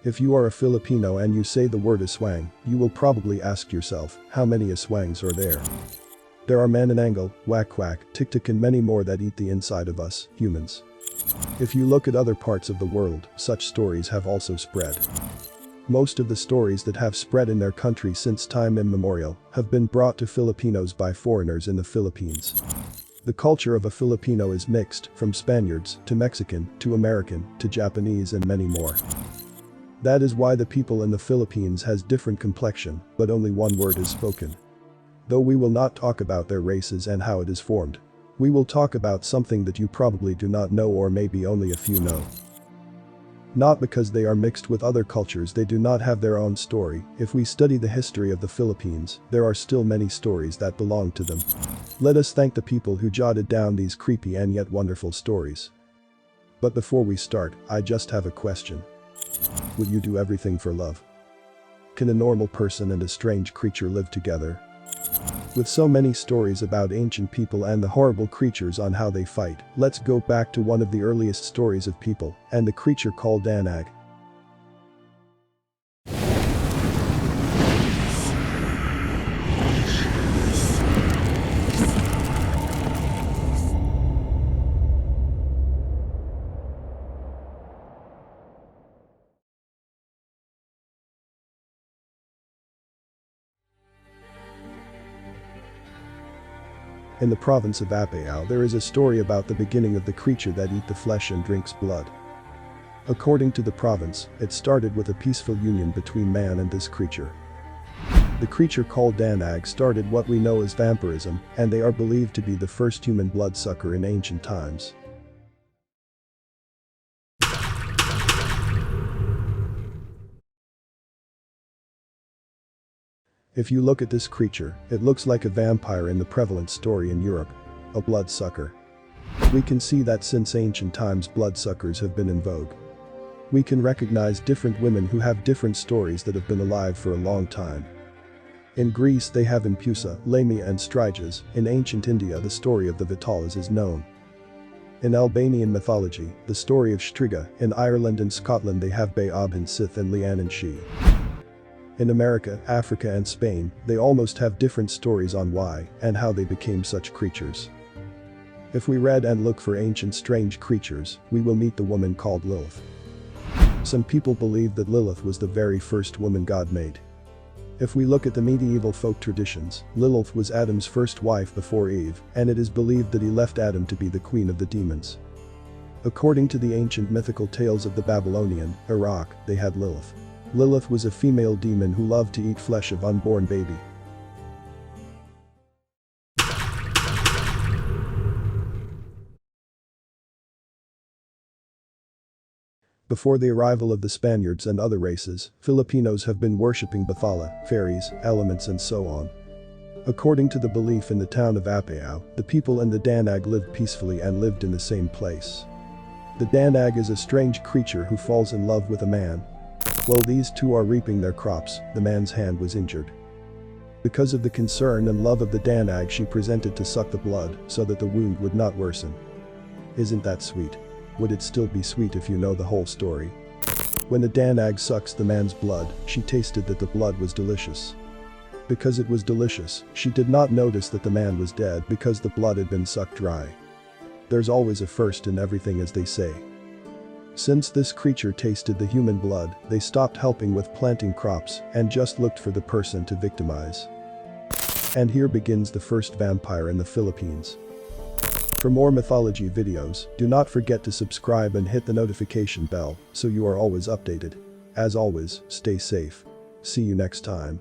If you are a Filipino and you say the word aswang, you will probably ask yourself, how many aswangs are there? There are manananggal, wakwak, tiktik and many more that eat the inside of us, humans. If you look at other parts of the world, such stories have also spread. Most of the stories that have spread in their country since time immemorial have been brought to Filipinos by foreigners in the Philippines. The culture of a Filipino is mixed, from Spaniards, to Mexican, to American, to Japanese and many more. That is why the people in the Philippines has different complexion, but only one word is spoken. Though we will not talk about their races and how it is formed. We will talk about something that you probably do not know or maybe only a few know. Not because they are mixed with other cultures, they do not have their own story. If we study the history of the Philippines, there are still many stories that belong to them. Let us thank the people who jotted down these creepy and yet wonderful stories. But before we start, I just have a question. Would you do everything for love? Can a normal person and a strange creature live together? With so many stories about ancient people and the horrible creatures on how they fight, let's go back to one of the earliest stories of people, and the creature called Danag. In the province of Apayao, there is a story about the beginning of the creature that eat the flesh and drinks blood. According to the province, it started with a peaceful union between man and this creature. The creature called Danag started what we know as vampirism, and they are believed to be the first human bloodsucker in ancient times. If you look at this creature, it looks like a vampire in the prevalent story in Europe. A bloodsucker. We can see that since ancient times bloodsuckers have been in vogue. We can recognize different women who have different stories that have been alive for a long time. In Greece they have Impusa, Lamia and Strigas. In ancient India the story of the Vitalas is known. In Albanian mythology, the story of Striga. In Ireland and Scotland they have Beobhan Sith and Lianan She. In America, Africa and Spain, they almost have different stories on why and how they became such creatures. If we read and look for ancient strange creatures, we will meet the woman called Lilith. Some people believe that Lilith was the very first woman God made. If we look at the medieval folk traditions, Lilith was Adam's first wife before Eve, and it is believed that he left Adam to be the queen of the demons. According to the ancient mythical tales of the Babylonian, Iraq, they had Lilith. Lilith was a female demon who loved to eat flesh of unborn baby. Before the arrival of the Spaniards and other races, Filipinos have been worshipping Bathala, fairies, elements and so on. According to the belief in the town of Apayao, the people in the Danag lived peacefully and lived in the same place. The Danag is a strange creature who falls in love with a man. While these two are reaping their crops, the man's hand was injured. Because of the concern and love of the Danag, she presented to suck the blood so that the wound would not worsen. Isn't that sweet? Would it still be sweet if you know the whole story? When the Danag sucks the man's blood, she tasted that the blood was delicious. Because it was delicious, she did not notice that the man was dead because the blood had been sucked dry. There's always a first in everything, as they say. Since this creature tasted the human blood, they stopped helping with planting crops and just looked for the person to victimize. And here begins the first vampire in the Philippines. For more mythology videos, do not forget to subscribe and hit the notification bell so you are always updated. As always, stay safe. See you next time.